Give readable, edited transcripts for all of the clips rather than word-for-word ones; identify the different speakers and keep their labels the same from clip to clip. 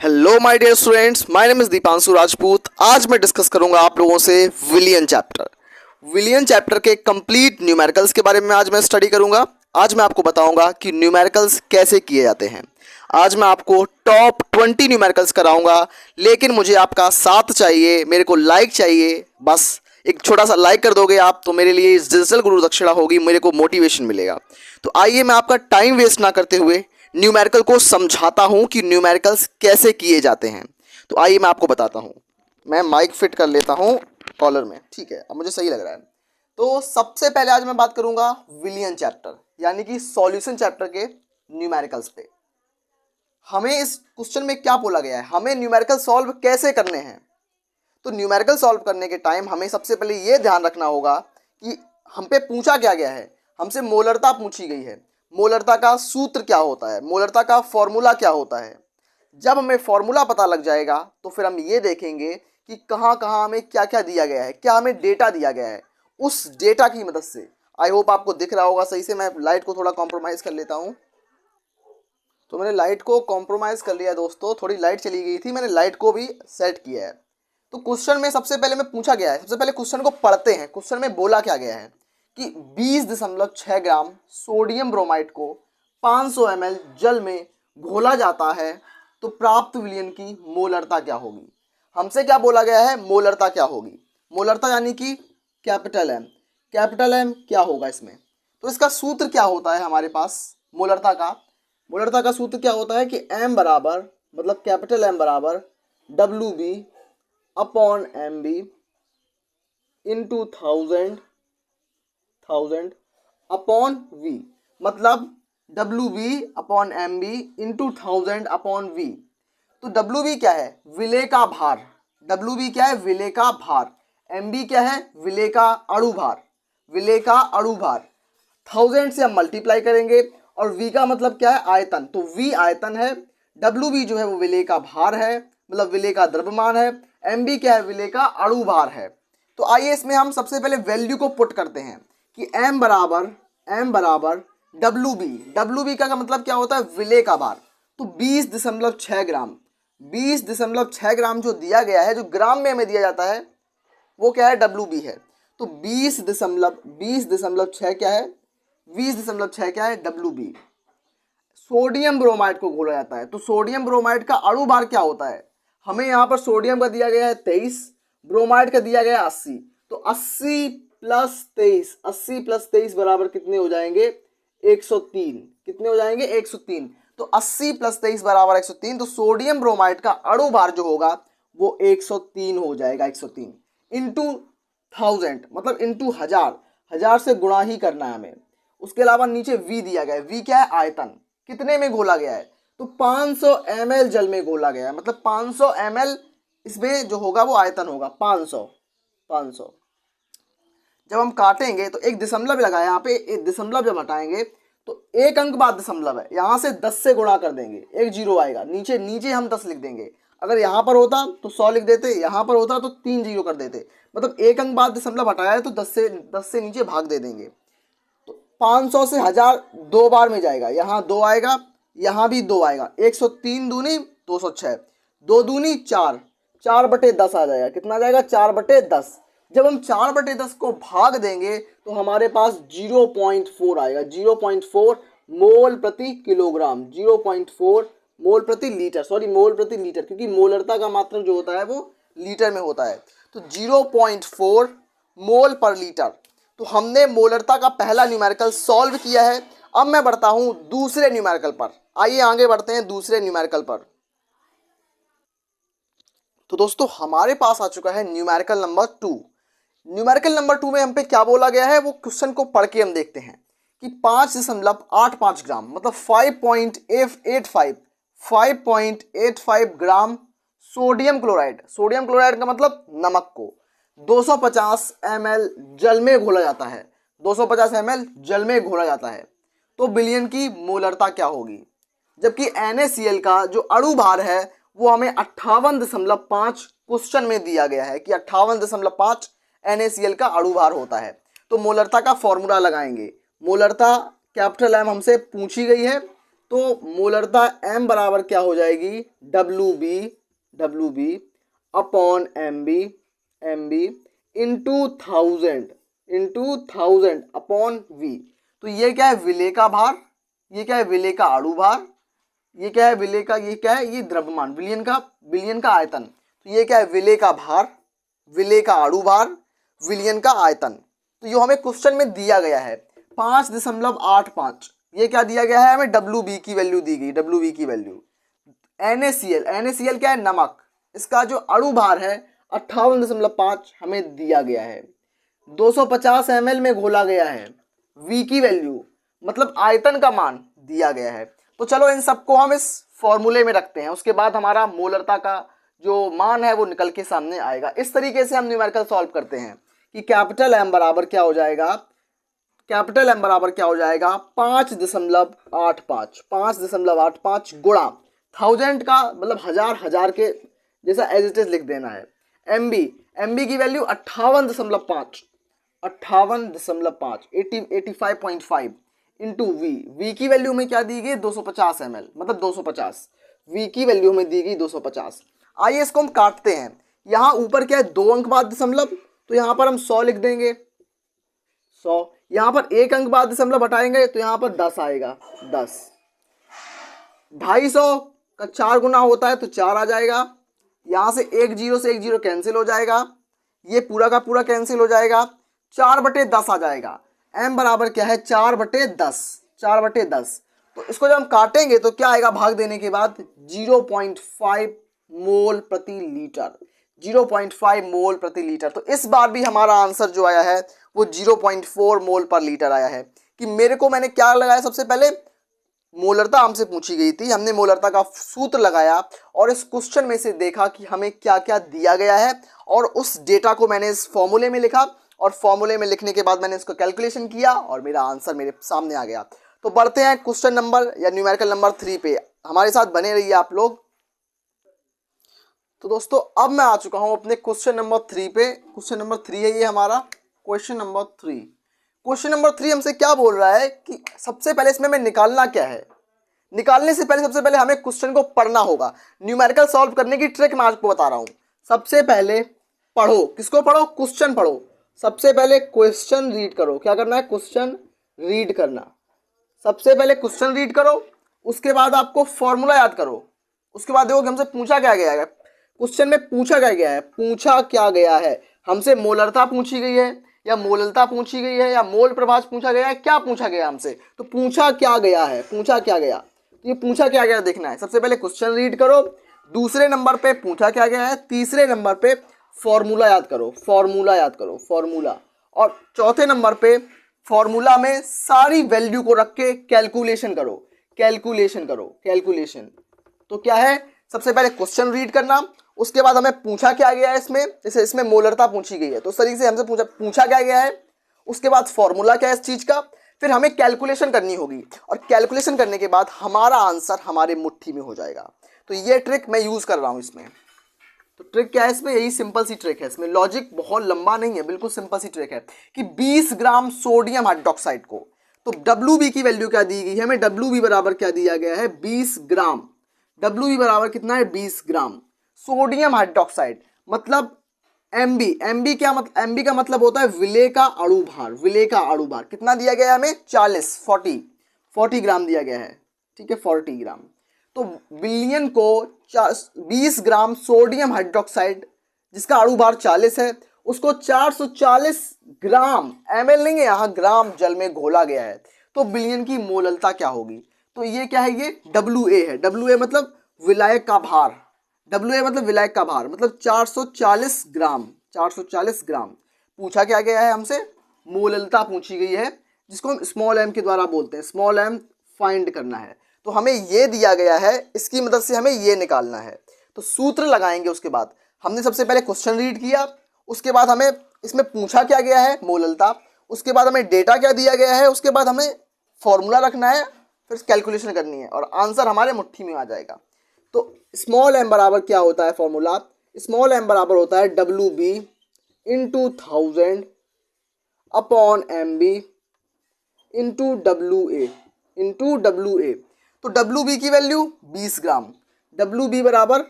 Speaker 1: Hello my dear students, my name is Deepanshu Rajput. आज मैं discuss करूंगा आप लोगों से विलियन चैप्टर के कंप्लीट न्यूमेरिकल्स के बारे में आज मैं स्टडी करूंगा। आज मैं आपको बताऊंगा कि न्यूमेरिकल्स कैसे किए जाते हैं। आज मैं आपको टॉप 20 न्यूमेरिकल्स कराऊंगा, लेकिन मुझे आपका साथ चाहिए, मेरे को लाइक चाहिए। बस एक छोटा सा लाइक कर दोगे आप तो मेरे लिए इस डिजिटल गुरु दक्षिणा होगी, मेरे को मोटिवेशन मिलेगा। तो आइए मैं आपका टाइम वेस्ट ना करते हुए न्यूमेरिकल को समझाता हूं कि न्यूमेरिकल्स कैसे किए जाते हैं। तो आइए मैं आपको बताता हूं। मैं माइक फिट कर लेता हूं कॉलर में, ठीक है, अब मुझे सही लग रहा है। तो सबसे पहले आज मैं बात करूंगा विलियन चैप्टर यानी कि सॉल्यूशन चैप्टर के न्यूमेरिकल्स पे। हमें इस क्वेश्चन में क्या बोला गया है, हमें न्यूमेरिकल सॉल्व कैसे करने हैं। तो न्यूमेरिकल सॉल्व करने के टाइम हमें सबसे पहले ये ध्यान रखना होगा कि हम पे पूछा क्या गया है। हमसे मोलरता पूछी गई है। मोलरता का सूत्र क्या होता है, मोलरता का फॉर्मूला क्या होता है। जब हमें फॉर्मूला पता लग जाएगा तो फिर हम ये देखेंगे कि कहाँ कहाँ हमें क्या क्या दिया गया है, क्या हमें डेटा दिया गया है। उस डेटा की मदद से, आई होप आपको दिख रहा होगा सही से, मैं लाइट को थोड़ा कॉम्प्रोमाइज़ कर लेता हूँ। तो मैंने लाइट को कॉम्प्रोमाइज़ कर लिया दोस्तों, थोड़ी लाइट चली गई थी, मैंने लाइट को भी सेट किया है। तो क्वेश्चन में सबसे पहले में पूछा गया है, सबसे पहले क्वेश्चन को पढ़ते हैं। क्वेश्चन में बोला क्या गया है कि 20.6 ग्राम सोडियम ब्रोमाइड को 500 ml जल में घोला जाता है तो प्राप्त विलयन की मोलरता क्या होगी। हमसे क्या बोला गया है, मोलरता क्या होगी। मोलरता यानी कि कैपिटल एम क्या होगा इसमें। तो इसका सूत्र क्या होता है हमारे पास मोलरता का सूत्र क्या होता है कि एम बराबर, मतलब कैपिटल एम बराबर WB upon MB into thousand upon V, मतलब WB upon MB into 1000 upon V। तो WB क्या है, विलेय का भार। WB क्या है, विलेय का भार। MB क्या है, विलेय का अणु भार। 1000 से हम मल्टीप्लाई करेंगे और V का मतलब क्या है, आयतन। तो V आयतन है, WB जो है वो विलेय का भार है, मतलब विलेय का द्रव्यमान है। MB क्या है, विलेय का अणु भार है। तो आइए इसमें हम सबसे पहले वैल्यू को पुट करते हैं कि m बराबर WB का मतलब क्या होता है, विलेय का भार। तो 20.6 ग्राम जो दिया गया है, जो ग्राम में हमें दिया जाता है, वो क्या है, WB है। तो 20.6 क्या है, 20.6 क्या है, WB। सोडियम ब्रोमाइड को घोला जाता है तो सोडियम ब्रोमाइड का अणु भार क्या होता है। हमें यहाँ पर सोडियम का दिया गया है 23, ब्रोमाइड का दिया गया है 80। तो 80 प्लस 23 बराबर कितने हो जाएंगे, 103। कितने हो जाएंगे, 103। तो 80 प्लस 23 बराबर 103। तो सोडियम ब्रोमाइड का अणु भार जो होगा वो 103 हो जाएगा। 103 इंटू 1000, मतलब इंटू 1000 से गुणा ही करना है हमें। उसके अलावा नीचे V दिया गया है। V क्या है, आयतन। कितने में घोला गया है, तो 500 ml जल में घोला गया है, मतलब 500 ml इसमें जो होगा वो आयतन होगा 500। जब हम काटेंगे तो एक दशमलव लगाया यहाँ पे, एक दशमलव जब हटाएंगे तो एक अंक बाद दशमलव है, यहाँ से 10 से गुणा कर देंगे, एक जीरो आएगा। नीचे हम 10 लिख देंगे। अगर यहाँ पर होता तो 100 लिख देते, यहाँ पर होता तो 3 जीरो कर देते। मतलब एक अंक बाद दशमलव हटाया है तो 10 से नीचे भाग दे देंगे। 500 से 1000 दो बार में जाएगा, यहाँ 2 आएगा, यहाँ भी 2 आएगा। 103 दूनी 206, 2 दूनी 4, 4/10 आ जाएगा। कितना आ जाएगा, 4/10। जब हम 4/10 को भाग देंगे तो हमारे पास 0.4 आएगा। 0.4 मोल प्रति किलोग्राम, 0.4 मोल प्रति लीटर, सॉरी मोल प्रति लीटर, क्योंकि मोलरता का मात्रक जो होता है वो लीटर में होता है। तो 0.4 मोल पर लीटर। तो हमने मोलरता का पहला न्यूमेरिकल सॉल्व किया है। अब मैं बढ़ता हूं दूसरे न्यूमेरिकल पर। आइए आगे बढ़ते हैं दूसरे न्यूमेरिकल पर। तो दोस्तों हमारे पास आ चुका है न्यूमेरिकल नंबर 2। न्यूमेरिकल नंबर 2 में हम पे क्या बोला गया है, वो क्वेश्चन को पढ़ के हम देखते हैं कि 5.85 ग्राम, मतलब 5.85 ग्राम सोडियम क्लोराइड का मतलब नमक को 250 ml जल में घोला जाता है। 250 ml जल में घोला जाता है तो विलयन की मोलरता क्या होगी। जबकि NaCl का जो अणु भार है वो हमें 58.5 क्वेश्चन में दिया गया है कि 58.5 NaCl का अणु भार होता है। तो मोलरता का फॉर्मूला लगाएंगे। मोलरता कैपिटल M हमसे पूछी गई है, तो मोलरता m बराबर क्या हो जाएगी, W B upon M B into thousand upon V. तो ये क्या है, विलेय का भार, ये क्या है, विलेय का अणु भार, ये क्या है, विलेय का, ये क्या है, ये द्रव्यमान, विलयन का आयतन। तो ये क्या है, विलेय का भार, विलेय का अणु भार, विलयन का आयतन। तो ये हमें क्वेश्चन में दिया गया है 5.85। ये क्या दिया गया है हमें, डब्ल्यू बी की वैल्यू दी गई, डब्ल्यू बी की वैल्यू। NaCl क्या है, नमक, इसका जो अणु भार है 58.5 हमें दिया गया है। 250 ml में घोला गया है, V की वैल्यू मतलब आयतन का मान दिया गया है। तो चलो इन सबको हम इस फॉर्मूले में रखते हैं, उसके बाद हमारा मोलरता का जो मान है वो निकल के सामने आएगा। इस तरीके से हम न्यूमेरिकल सॉल्व करते हैं कि कैपिटल M बराबर क्या हो जाएगा, कैपिटल M बराबर क्या हो जाएगा, 5.85 गुणा थाउजेंड का मतलब हजार के जैसा एज इट इज लिख देना है। एम बी की वैल्यू 58.5 85.5 इंटू वी की वैल्यू में क्या दी गई, 250 ml मतलब 250, वी की वैल्यू में दी गई 250। आइए इसको हम काटते हैं, यहाँ ऊपर क्या है 2 अंक बाद दशमलव, तो यहाँ पर हम 100 लिख देंगे 100, यहाँ पर 1 अंक बाद दशमलव हटाएंगे तो यहाँ पर 10 आएगा 10। 250 का 4 गुना होता है तो 4 आ जाएगा, यहाँ से एक जीरो कैंसिल हो जाएगा, ये पूरा का पूरा कैंसिल हो जाएगा, 4/10 आ जाएगा। m बराबर क्या है, 4/10, 4/10। तो इसको जब हम काटेंगे तो क्या आएगा, भाग देने के बाद 0.5 मोल प्रति लीटर, 0.5 मोल प्रति लीटर। तो इस बार भी हमारा आंसर जो आया है वो 0.4 मोल पर लीटर आया है। कि मैंने क्या लगाया, सबसे पहले मोलरता हमसे पूछी गई थी, हमने मोलरता का सूत्र लगाया और इस क्वेश्चन में से देखा कि हमें क्या क्या दिया गया है और उस डेटा को मैंने इस फॉर्मूले में लिखा और फॉर्मूले में लिखने के बाद मैंने इसको कैलकुलेशन किया और मेरा आंसर मेरे सामने आ गया। तो बढ़ते हैं क्वेश्चन नंबर या न्यूमेरिकल नंबर 3 पे, हमारे साथ बने रहिए आप लोग। तो दोस्तों अब मैं आ चुका हूं अपने क्वेश्चन नंबर 3 पे। क्वेश्चन नंबर 3 है ये हमारा क्वेश्चन नंबर 3। क्वेश्चन नंबर 3 हमसे क्या बोल रहा है कि सबसे पहले इसमें हमें निकालना क्या है। निकालने से पहले सबसे पहले हमें क्वेश्चन को पढ़ना होगा। न्यूमेरिकल सॉल्व करने की ट्रिक मैं आपको बता रहा हूं। सबसे पहले पढ़ो, किसको पढ़ो, क्वेश्चन पढ़ो। सबसे पहले क्वेश्चन रीड करो, क्या करना है, क्वेश्चन रीड करना। सबसे पहले क्वेश्चन रीड करो, उसके बाद आपको फॉर्मूला याद करो। उसके बाद देखो कि हमसे पूछा क्या गया है, क्वेश्चन में पूछा क्या गया है, पूछा क्या गया है हमसे, मोलरता पूछी गई है या मोललता पूछी गई है या मोल प्रभाज पूछा गया है, क्या पूछा गया हमसे, तो पूछा क्या गया है, पूछा क्या गया, तो ये पूछा क्या गया देखना है। सबसे पहले क्वेश्चन रीड करो, दूसरे नंबर पे पूछा क्या गया है, तीसरे नंबर पे फॉर्मूला याद करो, फॉर्मूला याद करो, फॉर्मूला, और चौथे नंबर पे फॉर्मूला में सारी वैल्यू को रख के कैलकुलेशन करो, कैलकुलेशन करो, कैलकुलेशन। तो क्या है, सबसे पहले क्वेश्चन रीड करना, उसके बाद हमें पूछा क्या गया है इसमें, जैसे इसमें मोलरता पूछी गई है तो उस तरीके से हमसे पूछा क्या गया है, उसके बाद फॉर्मूला क्या है इस चीज का, फिर हमें कैलकुलेशन करनी होगी और कैलकुलेशन करने के बाद हमारा आंसर हमारे मुट्ठी में हो जाएगा। तो ये ट्रिक मैं यूज कर रहा हूं इसमें। तो ट्रिक क्या है इसमें, यही सिंपल सी ट्रिक है, इसमें लॉजिक बहुत लंबा नहीं है, बिल्कुल सिंपल सी ट्रिक है कि 20 ग्राम सोडियम हाइड्रोक्साइड को, तो डब्ल्यू की वैल्यू क्या दी गई है हमें, डब्ल्यू बराबर क्या दिया गया है, 20 ग्राम, डब्ल्यू बराबर कितना है, 20 ग्राम सोडियम हाइड्रोक्साइड, मतलब एमबी क्या मतलब, एमबी का मतलब होता है विलेय का अणु भार, विलेय का अणु भार कितना दिया गया है हमें, 40 ग्राम दिया गया है, ठीक है 40 ग्राम। तो विलयन को 20 ग्राम सोडियम हाइड्रोक्साइड जिसका अणु भार 40 है, उसको 440 ग्राम, ml नहीं है यहाँ, ग्राम जल में घोला गया है, तो विलयन की मोललता क्या होगी, तो ये क्या है, ये WA है, WA मतलब विलायक का भार, WA मतलब विलायक का भार, मतलब 440 ग्राम, 440 ग्राम। पूछा क्या गया है हमसे, मोललता पूछी गई है जिसको हम स्मॉल m के द्वारा बोलते हैं, स्मॉल m फाइंड करना है। तो हमें ये दिया गया है, इसकी मदद से हमें ये निकालना है। तो सूत्र लगाएंगे, उसके बाद हमने सबसे पहले क्वेश्चन रीड किया, उसके बाद हमें इसमें पूछा क्या गया है, मोललता, उसके बाद हमें डेटा क्या दिया गया है, उसके बाद हमें फॉर्मूला रखना है, फिर कैलकुलेशन करनी है और आंसर हमारे मुट्ठी में आ जाएगा। तो स्मॉल m बराबर क्या होता है फॉर्मूला, स्मॉल m बराबर होता है WB into 1000 upon MB into WA, into WA। तो WB की वैल्यू 20 ग्राम, WB बराबर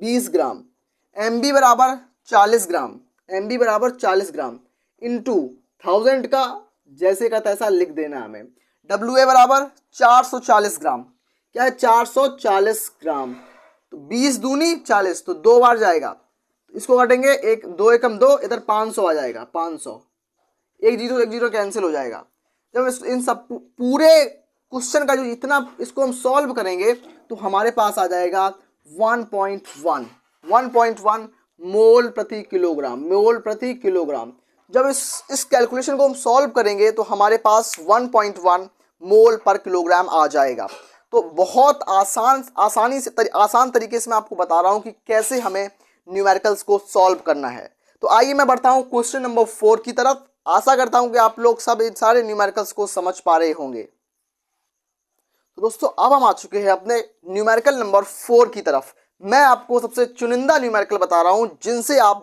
Speaker 1: 20 ग्राम, MB बराबर 40 ग्राम, MB बराबर 40 ग्राम इंटू 1000 का जैसे का तैसा लिख देना हमें। WA बराबर 440 ग्राम, क्या है 440 ग्राम, तो 20 दूनी 40, तो 2 बार जाएगा, इसको काटेंगे, एक 2 एकम 2, इधर 500 आ जाएगा, 500, एक जीरो कैंसिल हो जाएगा। जब इन सब पूरे क्वेश्चन का जो इतना इसको हम सॉल्व करेंगे तो हमारे पास आ जाएगा 1.1 मोल प्रति किलोग्राम, मोल प्रति किलोग्राम। जब इस कैलकुलेशन को हम सॉल्व करेंगे तो हमारे पास 1.1 मोल पर किलोग्राम आ जाएगा। तो बहुत आसान तरीके से मैं आपको बता रहा हूं कि कैसे हमें न्यूमेरिकल्स को सॉल्व करना है। तो आइए मैं बढ़ता हूं क्वेश्चन नंबर 4 की तरफ। आशा करता हूं कि आप लोग सब इन सारे न्यूमेरिकल्स को समझ पा रहे होंगे। तो दोस्तों अब हम आ चुके हैं अपने न्यूमेरिकल नंबर 4 की तरफ। मैं आपको सबसे चुनिंदा न्यूमेरिकल बता रहा हूं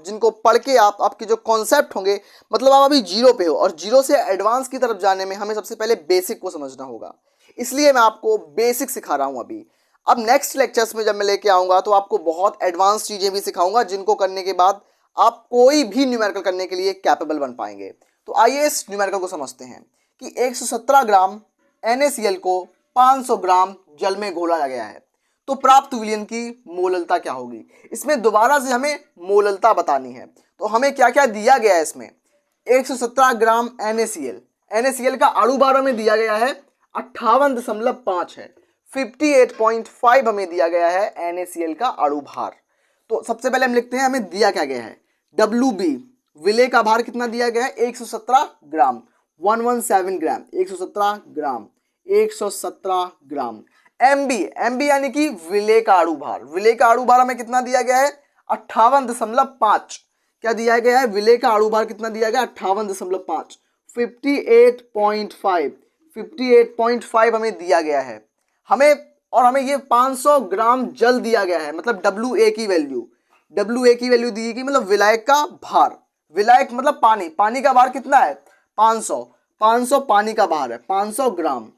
Speaker 1: जिनको पढ़ के आपके जो कॉन्सेप्ट होंगे, मतलब आप अभी जीरो पे हो और जीरो से एडवांस की तरफ जाने में हमें सबसे पहले बेसिक को समझना होगा, इसलिए मैं आपको बेसिक सिखा रहा हूं अभी। अब नेक्स्ट लेक्चर्स में जब मैं लेके आऊंगा तो आपको बहुत एडवांस चीजें भी सिखाऊंगा जिनको करने के बाद आप कोई भी न्यूमेरिकल करने के लिए कैपेबल बन पाएंगे। तो आइए इस न्यूमेरिकल को समझते हैं कि 117 ग्राम NaCl को 500 ग्राम जल में घोला गया है तो प्राप्त विलयन की मोललता क्या होगी। इसमें दोबारा से हमें मोललता बतानी है। तो हमें क्या क्या दिया गया है इसमें, 117 ग्राम NaCl का अणु भार हमें दिया गया है 58.5 है, 58.5 हमें दिया गया है NaCl का अणु भार। तो सबसे पहले हम लिखते हैं हमें दिया क्या गया है, WB विलेय का भार कितना दिया गया है 117 ग्राम, 117 ग्राम, 117 ग्राम, 117 ग्राम। MB यानी कि विलेय का अणु भार, विलेय का अणु भार हमें कितना दिया गया है 58.5, क्या दिया गया है विलेय का अणु भार कितना दिया गया 58.5, 58.5 हमें दिया गया है। हमें ये 500 ग्राम जल दिया गया है, मतलब WA की वैल्यू दी गई, मतलब विलायक का भार, विलायक मतलब पानी का भार कितना है 500 पानी का भार है 500 ग्राम।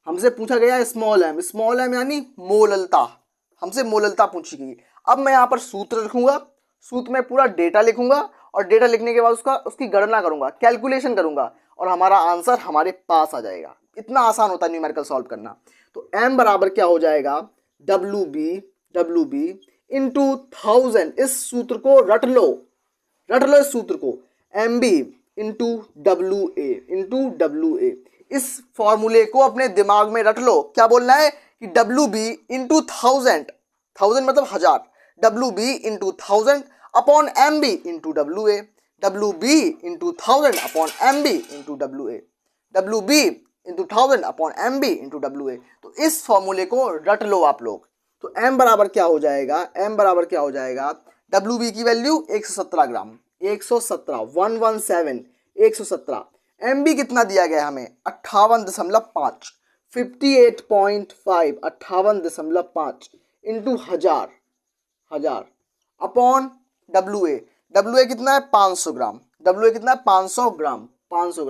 Speaker 1: हमसे पूछा गया स्मॉल एम यानी मोललता, हमसे मोललता पूछी गई। अब मैं यहाँ पर सूत्र लिखूंगा, सूत्र में पूरा डेटा लिखूंगा और डेटा लिखने के बाद उसकी गणना करूंगा, कैलकुलेशन करूंगा और हमारा आंसर हमारे पास आ जाएगा। इतना आसान होता है न्यूमेरिकल सॉल्व करना। तो m बराबर क्या हो जाएगा WB इंटू 1000, इस सूत्र को रट लो इस सूत्र को, MB इंटू WA, इस फॉर्मूले को अपने दिमाग में रट लो। क्या बोलना है कि WB इंटू 1000 मतलब 1000, WB into 1000 upon MB into WA, WB into 1000 upon MB into WA, WB into 1000 upon MB into WA। तो इस फॉर्मूले को रट लो आप लोग। तो m बराबर क्या हो जाएगा, WB की वैल्यू 117 ग्राम, 117 MB कितना दिया गया हमें 58.5, 58.5 इंटू 1000 अपॉन WA कितना है 500 ग्राम, 500 ग्राम, 500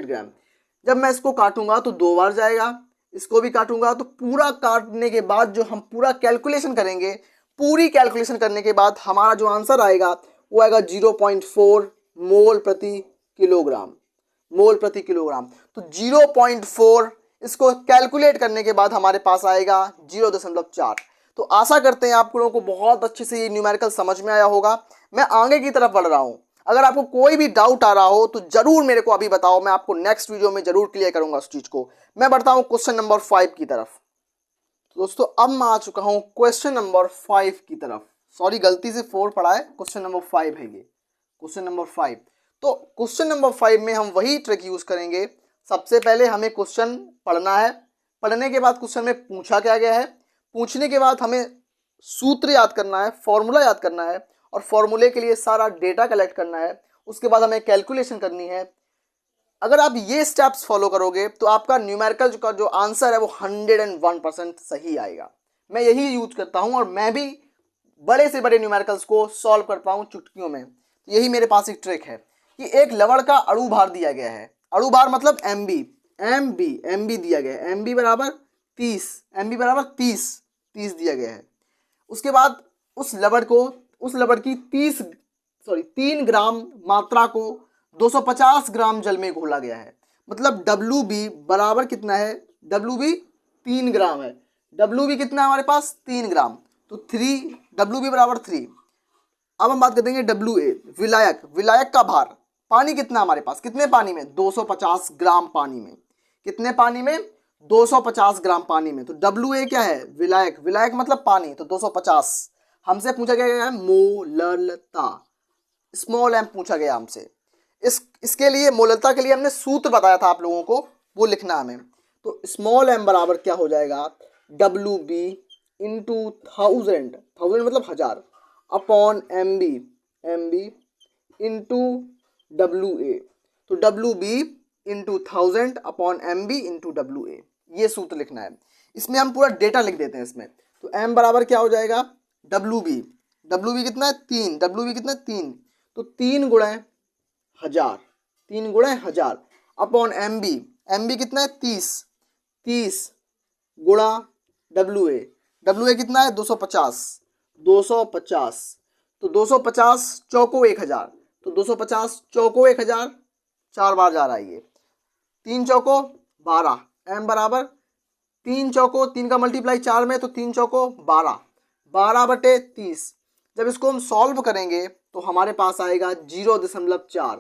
Speaker 1: ग्राम। जब मैं इसको काटूंगा तो 2 बार जाएगा, इसको भी काटूंगा तो पूरा काटने के बाद जो हम पूरा कैलकुलेशन करेंगे, पूरी कैलकुलेशन करने के बाद हमारा जो आंसर आएगा वो आएगा 0.4 मोल प्रति किलोग्राम। तो 0.4 इसको कैलकुलेट करने के बाद हमारे पास आएगा 0.4। तो आशा करते हैं आप लोगों को बहुत अच्छे से ये न्यूमेरिकल समझ में आया होगा। मैं आगे की तरफ बढ़ रहा हूँ, अगर आपको कोई भी डाउट आ रहा हो तो जरूर मेरे को अभी बताओ, मैं आपको नेक्स्ट वीडियो में जरूर क्लियर करूंगा उस चीज को। मैं बढ़ता हूँ क्वेश्चन नंबर 5 की तरफ। तो दोस्तों अब मैं आ चुका हूँ क्वेश्चन नंबर 5 की तरफ। सॉरी गलती से 4 पढ़ा है, क्वेश्चन नंबर 5 है ये, क्वेश्चन नंबर 5। तो क्वेश्चन नंबर 5 में हम वही ट्रिक यूज करेंगे। सबसे पहले हमें क्वेश्चन पढ़ना है, पढ़ने के बाद क्वेश्चन में पूछा क्या गया है, पूछने के बाद हमें सूत्र याद करना है, फॉर्मूला याद करना है और फॉर्मूले के लिए सारा डेटा कलेक्ट करना है। उसके बाद हमें कैलकुलेशन करनी है। अगर आप ये स्टेप्स फॉलो करोगे तो आपका न्यूमेरिकल का जो आंसर है वो 101% सही आएगा। मैं यही यूज करता हूं और मैं भी बड़े से बड़े न्यूमेरिकल्स को सॉल्व करता हूं चुटकियों में। यही मेरे पास एक ट्रिक है कि एक लवण का अणु भार दिया गया है, अणु भार मतलब MB, एम बी दिया गया है, एम बी बराबर 30, एम बी बराबर 30 दिया गया है। उसके बाद उस लवण की 3 ग्राम मात्रा को 250 ग्राम जल में घोला गया है। मतलब डब्ल्यू बी बराबर कितना है, डब्ल्यू बी 3 ग्राम है, डब्ल्यू बी कितना है हमारे पास 3 ग्राम, तो 3 डब्ल्यू बी बराबर 3। अब हम बात करेंगे डब्ल्यू ए, विलायक का भार। पानी कितना हमारे पास, कितने पानी में, 250 ग्राम पानी में, कितने पानी में, 250 ग्राम पानी में। तो डब्ल्यू ए क्या है, विलायक मतलब पानी, तो 250। हमसे पूछा गया है मोलरता, स्मॉल एम पूछा गया हमसे। इसके लिए मोलरता के लिए हमने सूत्र बताया था आप लोगों को, वो लिखना हमें। तो स्मॉल एम बराबर क्या हो जाएगा, डब्ल्यू बी इंटू 1000 मतलब 1000 upon M B into W A. तो W B into 1000 upon M B into W A, ये सूत्र लिखना है। इसमें हम पूरा डेटा लिख देते हैं इसमें। तो एम बराबर क्या हो जाएगा, डब्ल्यू बी कितना है 3, डब्ल्यू बी कितना है 3, तो 3 गुणा 1000 अपॉन एम बी कितना है 30 गुणा डब्ल्यू ए कितना है 250, तो 250 चौको 1000, तो 250 चौको 1000, 4 बार जा रहा है ये, 3 चौको 12, एम बराबर 3 चौको 3 का मल्टीप्लाई 4 में, तो 3 चौको 12/30। जब इसको हम सॉल्व करेंगे तो हमारे पास आएगा 0.4।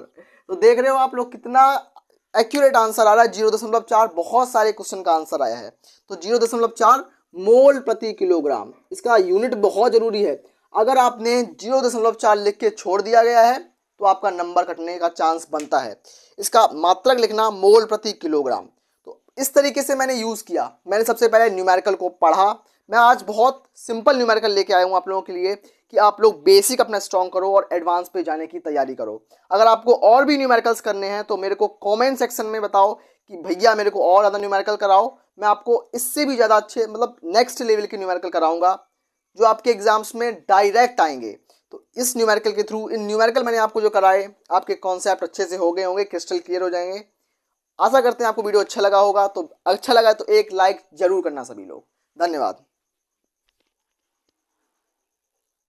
Speaker 1: तो देख रहे हो आप लोग कितना एक्यूरेट आंसर आ रहा है, 0.4। बहुत सारे क्वेश्चन का आंसर आया है। तो 0.4 मोल प्रति किलोग्राम, इसका यूनिट बहुत जरूरी है। अगर आपने 0.4 लिख के छोड़ दिया गया है तो आपका नंबर कटने का चांस बनता है। इसका मात्रक लिखना मोल प्रति किलोग्राम। तो इस तरीके से मैंने यूज़ किया। मैंने सबसे पहले न्यूमेरिकल को पढ़ा। मैं आज बहुत सिंपल न्यूमेरिकल लेके आया हूँ आप लोगों के लिए कि आप लोग बेसिक अपना स्ट्रॉन्ग करो और एडवांस पे जाने की तैयारी करो। अगर आपको और भी न्यूमेरिकल्स करने हैं तो मेरे को कमेंट सेक्शन में बताओ कि भैया मेरे को और ज़्यादा न्यूमेरिकल कराओ। मैं आपको इससे भी ज़्यादा अच्छे मतलब नेक्स्ट लेवल के न्यूमेरिकल कराऊंगा जो आपके एग्जाम्स में डायरेक्ट आएंगे। तो इस न्यूमेरिकल के थ्रू, इन न्यूमेरिकल मैंने आपको जो कराए, आपके कॉन्सेप्ट अच्छे से हो गए होंगे, क्रिस्टल क्लियर हो जाएंगे। आशा करते हैं आपको वीडियो अच्छा लगा होगा। तो अच्छा लगा तो एक लाइक जरूर करना सभी लोग। धन्यवाद।